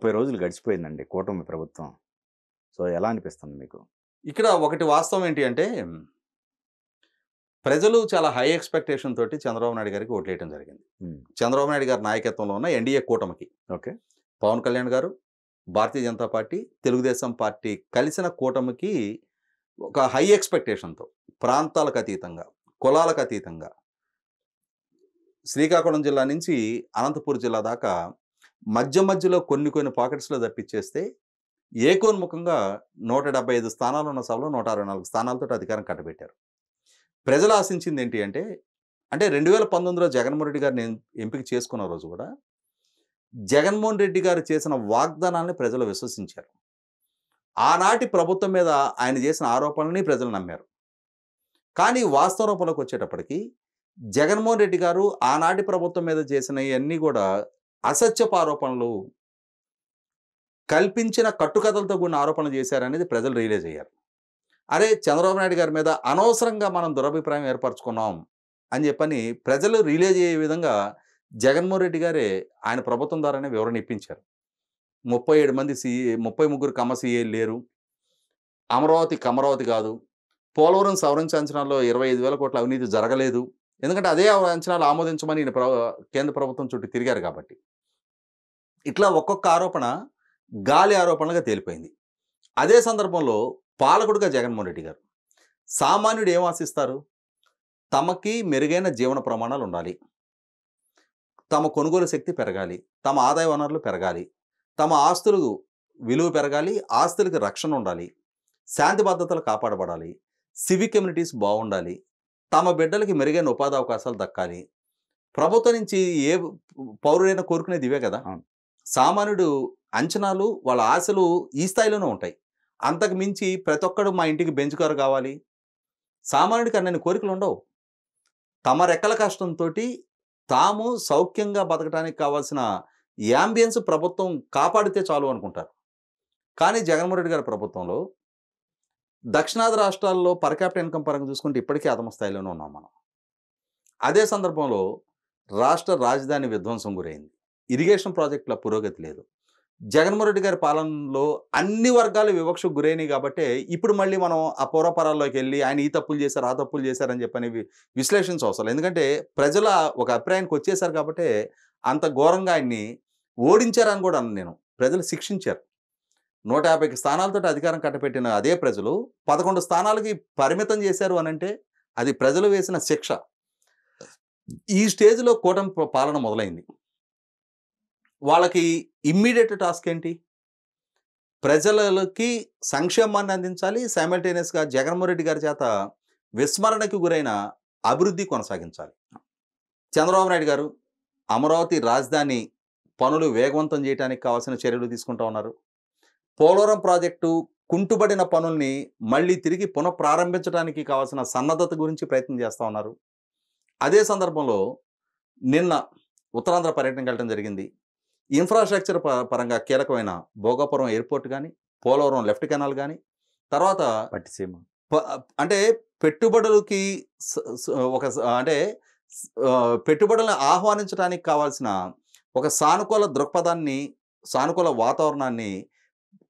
30 రోజులు గడిచిపోయిందండి కూటమి ప్రభుత్వం. సో, ఎలా అనిపిస్తుంది మీకు? ఇక్కడ ఒకటి వాస్తవం ఏంటి అంటే, ప్రజలు చాలా హై ఎక్స్‌పెక్టేషన్ తోటి చంద్రబాబు నాయుడు గారికి ఓట్లేయటం జరిగింది. హ్మ్. చంద్రబాబు నాయుడు గారి నాయకత్వంలో ఉన్న ఎన్‌డీఏ కూటమికి. ఓకే. పవన్ కళ్యాణ్ గారు, భారతీయ జనతా పార్టీ, తెలుగుదేశం పార్టీ కలిసిన కూటమికి ఒక హై ఎక్స్‌పెక్టేషన్‌తో ప్రాంతాలకు అతీతంగా, కులాలకు అతీతంగా శ్రీకాకుళం జిల్లా నుంచి అనంతపూర్ జిల్లా దాకా మధ్యలో కొన్ని పాకెట్స్‌లో తప్పిచ్చేస్తే ఏకోన్ముఖంగా 175 స్థానాలున్న సభలో 164 స్థానాలతోటి అధికారం కట్టబెట్టారు. ప్రజలు ఆశించింది ఏంటి అంటే, 2019లో జగన్మోహన్ రెడ్డి గారిని ఎంపిక చేసుకున్న రోజు కూడా, జగన్మోహన్ రెడ్డి గారు చేసిన వాగ్దానాల్ని ప్రజలు విశ్వసించారు. ఆనాటి ప్రభుత్వం మీద ఆయన చేసిన ఆరోపణలని ప్రజలు నమ్మారు. కానీ వాస్తవ రూపంలోకి వచ్చేటప్పటికి, జగన్మోహన్ రెడ్డి గారు ఆనాటి ప్రభుత్వం మీద చేసినయన్నీ కూడా అసత్యపు ఆరోపణలు, కల్పించిన కట్టుకథలతో కూడిన ఆరోపణలు చేశారనేది ప్రజలు రియలైజ్ అయ్యారు. అరే! చంద్రబాబు నాయుడు గారి మీద అనవసరంగా మనం దురభిప్రాయం ఏర్పరచుకున్నాం అని చెప్పని ప్రజలు రియలైజ్ అయ్యే విధంగా జగన్మోహన్ రెడ్డి గారే ఆయన ప్రభుత్వం ద్వారానే వివరణ ఇప్పించారు. 37 మంది 33 కమ్మ సీఏలు లేరు. అమరావతి కాదు. పోలవరం సవరించే అంచనాల్లో 25,000 కోట్ల అవినీతి జరగలేదు. ఎందుకంటే అదే అంచనాలు ఆమోదించమని ఈయన కేంద్ర ప్రభుత్వం చుట్టూ తిరిగారు కాబట్టి. ఇట్లా ఒక్కొక్క ఆరోపణ గాలి ఆరోపణలుగా తేలిపోయింది. అదే సందర్భంలో పాలకుడుగా జగన్మోహన్ రెడ్డి గారు సామాన్యుడు ఏం ఆశిస్తారు? తమకి మెరుగైన జీవన ప్రమాణాలు ఉండాలి, తమ కొనుగోలు శక్తి పెరగాలి, తమ ఆదాయ వనరులు పెరగాలి, తమ ఆస్తులు విలువ పెరగాలి, ఆస్తులకు రక్షణ ఉండాలి, శాంతి భద్రతలు కాపాడబడాలి, సివిక్ కమ్యూనిటీస్ బాగుండాలి, తమ బిడ్డలకి మెరుగైన ఉపాధి అవకాశాలు దక్కాలి. ప్రభుత్వం నుంచి ఏ పౌరుడైనా కోరుకునేది ఇవే కదా. సామాన్యుడు అంచనాలు, వాళ్ళ ఆశలు ఈ స్థాయిలోనే ఉంటాయి. అంతకు మించి ప్రతి ఒక్కడు మా ఇంటికి బెంచ్ కారు కావాలి, సామాన్యుడికి అన్నన్ని కోరికలు ఉండవు. తమ రెక్కల కష్టంతో తాము సౌఖ్యంగా బతకడానికి కావాల్సిన యాంబియన్స్ ప్రభుత్వం కాపాడితే చాలు అనుకుంటారు. కానీ జగన్మోహన్ రెడ్డి గారి ప్రభుత్వంలో దక్షిణాది రాష్ట్రాల్లో పర్ క్యాపిటా ఇన్కమ్ పరంగా చూసుకుంటే ఇప్పటికీ అధమ స్థాయిలోనే ఉన్నాం మనం. అదే సందర్భంలో రాష్ట్ర రాజధాని విధ్వంసం గురైంది. ఇరిగేషన్ ప్రాజెక్టుల పురోగతి లేదు. జగన్మోహన్ రెడ్డి గారి పాలనలో అన్ని వర్గాలు వివక్షకు గురైనవి కాబట్టే ఇప్పుడు మళ్ళీ మనం ఆ పూర్వపరాల్లోకి వెళ్ళి ఆయన ఈ తప్పులు చేశారు, ఆ తప్పులు చేశారని చెప్పని విశ్లేషించవసరం. ఎందుకంటే ప్రజల ఒక అభిప్రాయానికి వచ్చేసారు కాబట్టే అంత ఘోరంగా ఆయన్ని ఓడించారని కూడా అన్న నేను. ప్రజలు శిక్షించారు. 150 స్థానాలతో అధికారం కట్టపెట్టిన అదే ప్రజలు 11 స్థానాలకి పరిమితం చేశారు అనంటే అది ప్రజలు వేసిన శిక్ష. ఈ స్టేజ్లో కూటమి పాలన మొదలైంది. వాళ్ళకి ఇమ్మీడియట్ టాస్క్ ఏంటి? ప్రజలకి సంక్షేమాన్ని అందించాలి, సైమల్టేనియస్‌గా జగన్మోహన్ రెడ్డి గారి చేత విస్మరణకు గురైన అభివృద్ధి కొనసాగించాలి. చంద్రబాబు నాయుడు గారు అమరావతి రాజధాని పనులు వేగవంతం చేయడానికి కావాల్సిన చర్యలు తీసుకుంటా ఉన్నారు. పోలవరం ప్రాజెక్టు కుంటుపడిన పనుల్ని మళ్ళీ తిరిగి పునఃప్రారంభించడానికి కావాల్సిన సన్నద్ధత గురించి ప్రయత్నం చేస్తూ ఉన్నారు. అదే సందర్భంలో నిన్న ఉత్తరాంధ్ర పర్యటనకి వెళ్ళడం జరిగింది. ఇన్ఫ్రాస్ట్రక్చర్ పరంగా కీలకమైన భోగాపురం ఎయిర్పోర్ట్ కానీ, పోలవరం లెఫ్ట్ కెనాల్ కానీ, తర్వాత పట్టిసీమ. అంటే పెట్టుబడులకి పెట్టుబడులను ఆహ్వానించడానికి కావాల్సిన ఒక సానుకూల దృక్పథాన్ని, సానుకూల వాతావరణాన్ని,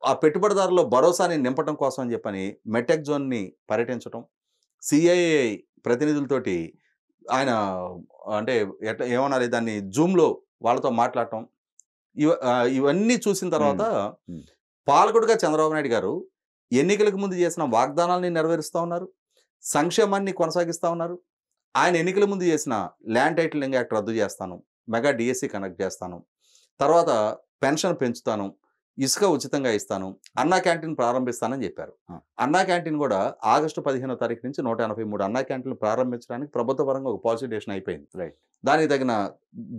ఆ పెట్టుబడిదారుల భరోసాని నింపడం కోసం అని చెప్పని మెటెక్ జోన్ని పర్యటించడం, సిఐఐ ప్రతినిధులతోటి ఆయన ఏమనాలి దాన్ని జూమ్లో వాళ్ళతో మాట్లాడటం, ఇవన్నీ చూసిన తర్వాత పాలకుడుగా చంద్రబాబు నాయుడు గారు ఎన్నికలకు ముందు చేసిన వాగ్దానాలని నెరవేరుస్తూ ఉన్నారు, సంక్షేమాన్ని కొనసాగిస్తూ ఉన్నారు. ఆయన ఎన్నికల ముందు చేసిన ల్యాండ్ టైటిలింగ్ యాక్ట్ రద్దు చేస్తాను, మెగా డిఎస్సి కండక్ట్ చేస్తాను, తర్వాత పెన్షన్ పెంచుతాను, ఇసుక ఉచితంగా ఇస్తాను, అన్నా క్యాంటీన్ ప్రారంభిస్తానని చెప్పారు. అన్నా క్యాంటీన్ కూడా ఆగస్టు 15వ తారీఖు నుంచి 183 అన్నా క్యాంటీన్లు ప్రారంభించడానికి ప్రభుత్వ పరంగా ఒక పాలసీ డెసిషన్ అయిపోయింది. దానికి తగిన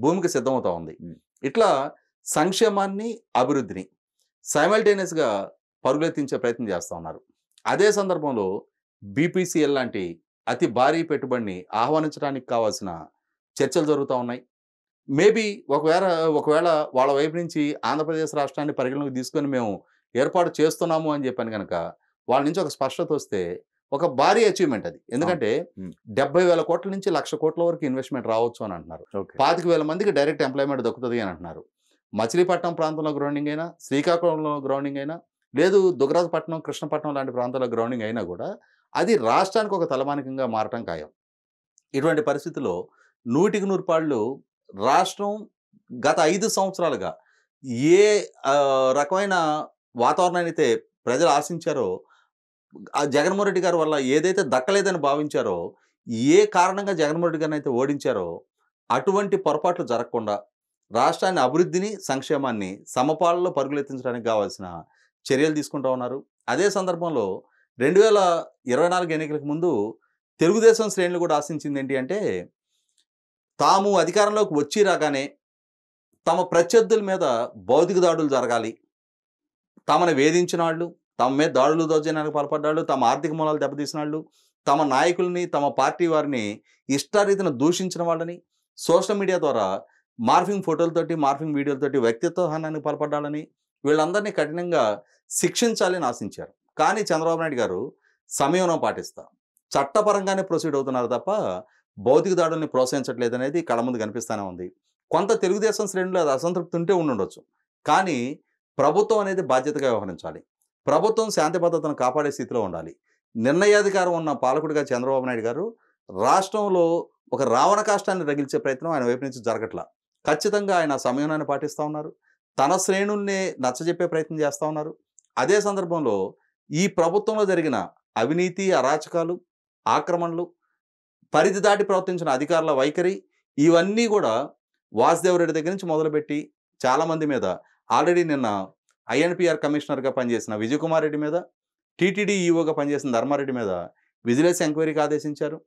భూమికి సిద్ధమవుతా ఉంది. ఇట్లా సంక్షేమాన్ని, అభివృద్ధిని సైమల్టేనియస్గా పరుగులెత్తించే ప్రయత్నం చేస్తూ ఉన్నారు. అదే సందర్భంలో బీపీసీఎల్ లాంటి అతి భారీ పెట్టుబడిని ఆహ్వానించడానికి కావాల్సిన చర్చలు జరుగుతూ ఉన్నాయి. మేబీ ఒకవేళ వాళ్ళ వైపు నుంచి ఆంధ్రప్రదేశ్ రాష్ట్రాన్ని పరిగణలోకి తీసుకొని మేము ఏర్పాటు చేస్తున్నాము అని చెప్పాను కనుక వాళ్ళ నుంచి ఒక స్పష్టత వస్తే ఒక భారీ అచీవ్మెంట్ అది. ఎందుకంటే 70,000 కోట్ల నుంచి 1,00,000 కోట్ల వరకు ఇన్వెస్ట్మెంట్ రావచ్చు అని అంటున్నారు. 25,000 మందికి డైరెక్ట్ ఎంప్లాయ్మెంట్ దక్కుతుంది అని అంటున్నారు. మచిలీపట్నం ప్రాంతంలో గ్రౌండింగ్ అయినా, శ్రీకాకుళంలో గ్రౌండింగ్ అయినా, లేదు దుగ్గరాజపట్నం, కృష్ణపట్నం లాంటి ప్రాంతాల్లో గ్రౌండింగ్ అయినా కూడా అది రాష్ట్రానికి ఒక తలమానికంగా మారటం ఖాయం. ఇటువంటి పరిస్థితుల్లో 100కి 100 పాళ్ళు రాష్ట్రం గత 5 సంవత్సరాలుగా ఏ రకమైన వాతావరణాన్ని అయితే ప్రజలు ఆశించారో, ఆ జగన్మోహన్ రెడ్డి గారి వల్ల ఏదైతే దక్కలేదని భావించారో, ఏ కారణంగా జగన్మోహన్ రెడ్డి గారిని అయితే ఓడించారో, అటువంటి పొరపాట్లు జరగకుండా రాష్ట్రాన్ని అభివృద్ధిని, సంక్షేమాన్ని సమపాలలో పరుగులెత్తించడానికి కావాల్సిన చర్యలు తీసుకుంటా ఉన్నారు. అదే సందర్భంలో 2024 ఎన్నికలకు ముందు తెలుగుదేశం శ్రేణులు కూడా ఆశించింది ఏంటి అంటే, తాము అధికారంలోకి వచ్చి రాగానే తమ ప్రత్యర్థుల మీద భౌతిక దాడులు జరగాలి, తమను వేధించిన వాళ్ళు, తమ మీద దాడులు దౌర్జన్యానికి పాల్పడ్డాళ్ళు, తమ ఆర్థిక మూలాలు దెబ్బతీసిన వాళ్ళు, తమ నాయకుల్ని, తమ పార్టీ వారిని ఇష్టారీతిన దూషించిన వాళ్ళని సోషల్ మీడియా ద్వారా మార్ఫింగ్ ఫోటోలతోటి, మార్ఫింగ్ వీడియోలతోటి వ్యక్తిత్వ హననానికి పాల్పడ్డాలని వీళ్ళందరినీ కఠినంగా శిక్షించాలని ఆశించారు. కానీ చంద్రబాబు నాయుడు గారు సంయమనం పాటిస్తా చట్టపరంగానే ప్రొసీడ్ అవుతున్నారు తప్ప భౌతిక దాడుల్ని ప్రోత్సహించట్లేదనేది కళ్ళ ముందు కనిపిస్తూనే ఉంది. కొంత తెలుగుదేశం శ్రేణులు అది అసంతృప్తి ఉంటే ఉండుండొచ్చు. కానీ ప్రభుత్వం అనేది బాధ్యతగా వ్యవహరించాలి. ప్రభుత్వం శాంతి భద్రతను కాపాడే స్థితిలో ఉండాలి. నిర్ణయాధికారం ఉన్న పాలకుడిగా చంద్రబాబు నాయుడు గారు రాష్ట్రంలో ఒక రావణ కాష్టాన్ని రగిల్చే ప్రయత్నం ఆయన వైపు నుంచి జరగట్లా. ఖచ్చితంగా ఆయన సంయమనాన్ని పాటిస్తూ ఉన్నారు. తన శ్రేణుల్ని నచ్చజెప్పే ప్రయత్నం చేస్తూ ఉన్నారు. అదే సందర్భంలో ఈ ప్రభుత్వంలో జరిగిన అవినీతి, అరాచకాలు, ఆక్రమణలు, పరిధి దాటి ప్రవర్తించిన అధికారుల వైఖరి, ఇవన్నీ కూడా వాసుదేవరెడ్డి దగ్గర నుంచి మొదలుపెట్టి చాలామంది మీద, ఆల్రెడీ నిన్న ఐఎన్పిఆర్ కమిషనర్గా పనిచేసిన విజయకుమార్ రెడ్డి మీద, టీటీడీ ఈఓగా పనిచేసిన ధర్మారెడ్డి మీద విజిలెన్స్ ఎంక్వైరీకి ఆదేశించారు.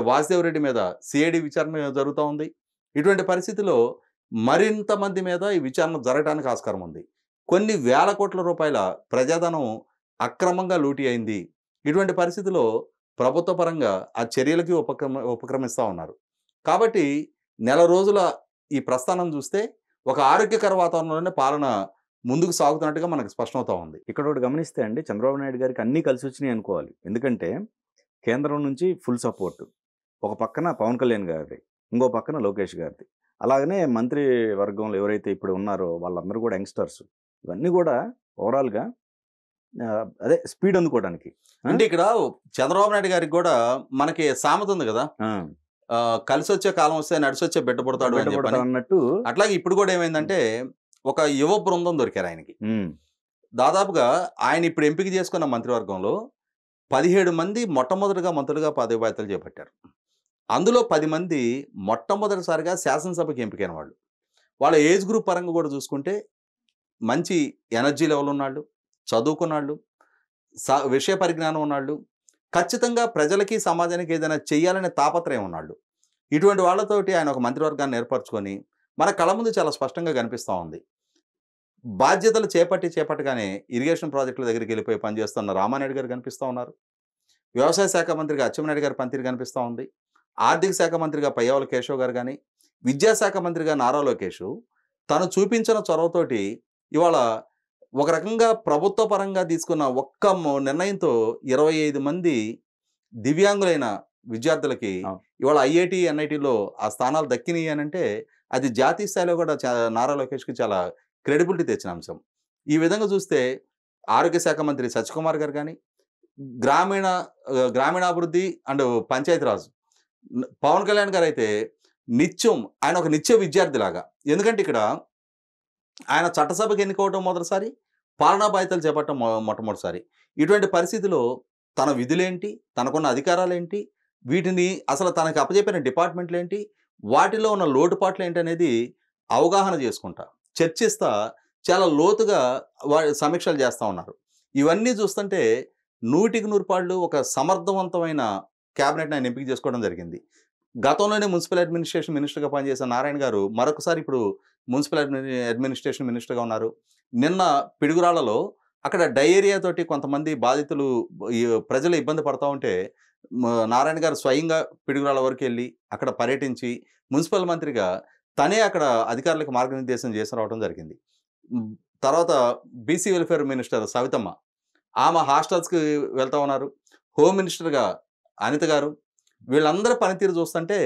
వాసుదేవరెడ్డి మీద సిఐడి విచారణ జరుగుతూ ఉంది. ఇటువంటి పరిస్థితిలో మరింత మంది మీద ఈ విచారణ జరగడానికి ఆస్కారం ఉంది. కొన్ని వేల కోట్ల రూపాయల ప్రజాధనం అక్రమంగా లూటీ అయింది. ఇటువంటి పరిస్థితిలో ప్రభుత్వ పరంగా ఆ చర్యలకి ఉపక్రమిస్తూ ఉన్నారు. కాబట్టి నెల రోజుల ఈ ప్రస్థానం చూస్తే ఒక ఆరోగ్యకర వాతావరణంలోనే పాలన ముందుకు సాగుతున్నట్టుగా మనకు స్పష్టమవుతా ఉంది. ఇక్కడ ఒకటి గమనిస్తే అండి, చంద్రబాబు నాయుడు గారికి అన్నీ కలిసి వచ్చినాయి అనుకోవాలి. ఎందుకంటే కేంద్రం నుంచి ఫుల్ సపోర్ట్, ఒక పక్కన పవన్ కళ్యాణ్ గారిది, ఇంకో పక్కన లోకేష్ గారిది, అలాగనే మంత్రి వర్గంలో ఎవరైతే ఇప్పుడు ఉన్నారో వాళ్ళందరూ కూడా యంగ్స్టర్స్. ఇవన్నీ కూడా ఓవరాల్గా అదే స్పీడ్ అందుకోవడానికి. అంటే ఇక్కడ చంద్రబాబు నాయుడు గారికి కూడా మనకి సామెత ఉంది కదా, కలిసి వచ్చే కాలం వస్తే నడిచి వచ్చే బిడ్డ పుడతాడు అన్నట్టు. అట్లాగే ఇప్పుడు కూడా ఏమైందంటే ఒక యువ బృందం దొరికారు ఆయనకి. దాదాపుగా ఆయన ఇప్పుడు ఎంపిక చేసుకున్న మంత్రివర్గంలో 17 మంది మొట్టమొదటిగా మంత్రులుగా పదవి బాధ్యతలు చేపట్టారు. అందులో 10 మంది మొట్టమొదటిసారిగా శాసనసభకి ఎంపికైన వాళ్ళు. వాళ్ళ ఏజ్ గ్రూప్ పరంగా కూడా చూసుకుంటే మంచి ఎనర్జీ లెవెల్ ఉన్నాళ్ళు, చదువుకున్నాళ్ళు, విషయ పరిజ్ఞానం ఉన్నాళ్ళు, ఖచ్చితంగా ప్రజలకి సమాజానికి ఏదైనా చెయ్యాలనే తాపత్రయం ఉన్నాళ్ళు. ఇటువంటి వాళ్ళతోటి ఆయన ఒక మంత్రివర్గాన్ని ఏర్పరచుకొని మన కళ్ళ ముందు చాలా స్పష్టంగా కనిపిస్తూ ఉంది. బాధ్యతలు చేపట్టగానే ఇరిగేషన్ ప్రాజెక్టుల దగ్గరికి వెళ్ళిపోయి పనిచేస్తున్న రామానాయుడు గారు కనిపిస్తూ ఉన్నారు. వ్యవసాయ శాఖ మంత్రిగా అచ్చెన్నాయుడు గారి పనితీరు కనిపిస్తూ ఉంది. ఆర్థిక శాఖ మంత్రిగా పయ్యావుల కేశవ్ గారు కానీ, విద్యాశాఖ మంత్రిగా నారా లోకేష్ తను చూపించిన చొరవతోటి ఇవాళ ఒక రకంగా ప్రభుత్వ పరంగా తీసుకున్న ఒక్క నిర్ణయంతో 25 మంది దివ్యాంగులైన విద్యార్థులకి ఇవాళ ఐఐటి, ఎన్ఐటిలో ఆ స్థానాలు దక్కినాయి అని అంటే అది జాతీయ స్థాయిలో కూడా నారా లోకేష్కి చాలా క్రెడిబిలిటీ తెచ్చిన అంశం. ఈ విధంగా చూస్తే ఆరోగ్య శాఖ మంత్రి సత్యకుమార్ గారు కానీ, గ్రామీణాభివృద్ధి అండ్ పంచాయతీరాజ్ పవన్ కళ్యాణ్ గారు అయితే నిత్యం ఆయన ఒక నిత్య విద్యార్థిలాగా. ఎందుకంటే ఇక్కడ ఆయన చట్టసభకి ఎన్నుకోవడం మొదటిసారి, పాలనా బాధ్యతలు చేపట్టడం మొట్టమొదటిసారి. ఇటువంటి పరిస్థితిలో తన విధులేంటి, తనకున్న అధికారాలు ఏంటి, వీటిని అసలు తనకు అప్పచెప్పిన డిపార్ట్మెంట్లు ఏంటి, వాటిలో ఉన్న లోటుపాట్లు ఏంటి అనేది అవగాహన చేసుకుంటా, చర్చిస్తా చాలా లోతుగా సమీక్షలు చేస్తూ ఉన్నారు. ఇవన్నీ చూస్తుంటే 100కి 100 పాళ్ళు ఒక సమర్థవంతమైన క్యాబినెట్ని ఆయన ఎంపిక చేసుకోవడం జరిగింది. గతంలోనే మున్సిపల్ అడ్మినిస్ట్రేషన్ మినిస్టర్గా పనిచేసిన నారాయణ గారు మరొకసారి ఇప్పుడు మున్సిపల్ అడ్మినిస్ట్రేషన్ మినిస్టర్గా ఉన్నారు. నిన్న పిడుగురాళ్లలో అక్కడ డయేరియా తోటి కొంతమంది బాధితులు, ప్రజలు ఇబ్బంది పడతా ఉంటే నారాయణ గారు స్వయంగా పిడుగురాళ్ల వరకు వెళ్ళి అక్కడ పర్యటించి మున్సిపల్ మంత్రిగా తనే అక్కడ అధికారులకు మార్గనిర్దేశం చేసి రావడం జరిగింది. తర్వాత బీసీ వెల్ఫేర్ మినిస్టర్ సవితమ్మ, ఆమె హాస్టల్స్కి వెళ్తూ ఉన్నారు. హోమ్ మినిస్టర్గా అనిత గారు, వీళ్ళందరూ పనితీరు చూస్తుంటే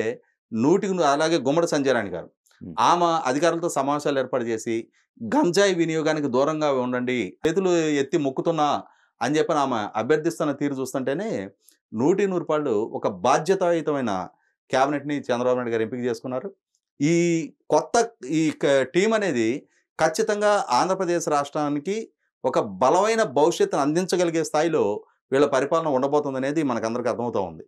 100కి, అలాగే గుమ్మడి సంజయరాణి గారు, ఉమ్. ఆమె అధికారులతో సమావేశాలు ఏర్పాటు చేసి గంజాయి వినియోగానికి దూరంగా ఉండండి, చేతులు ఎత్తి మొక్కుతున్నా అని చెప్పని ఆమె అభ్యర్థిస్తున్న తీరు చూస్తుంటేనే 100% ఒక బాధ్యతాయుతమైన క్యాబినెట్ని చంద్రబాబు నాయుడు గారు ఎంపిక చేసుకున్నారు. ఈ కొత్త ఈ టీం అనేది ఖచ్చితంగా ఆంధ్రప్రదేశ్ రాష్ట్రానికి ఒక బలమైన భవిష్యత్తును అందించగలిగే స్థాయిలో వీళ్ళ పరిపాలన ఉండబోతుందనేది మనకందరికీ అర్థమవుతా ఉంది.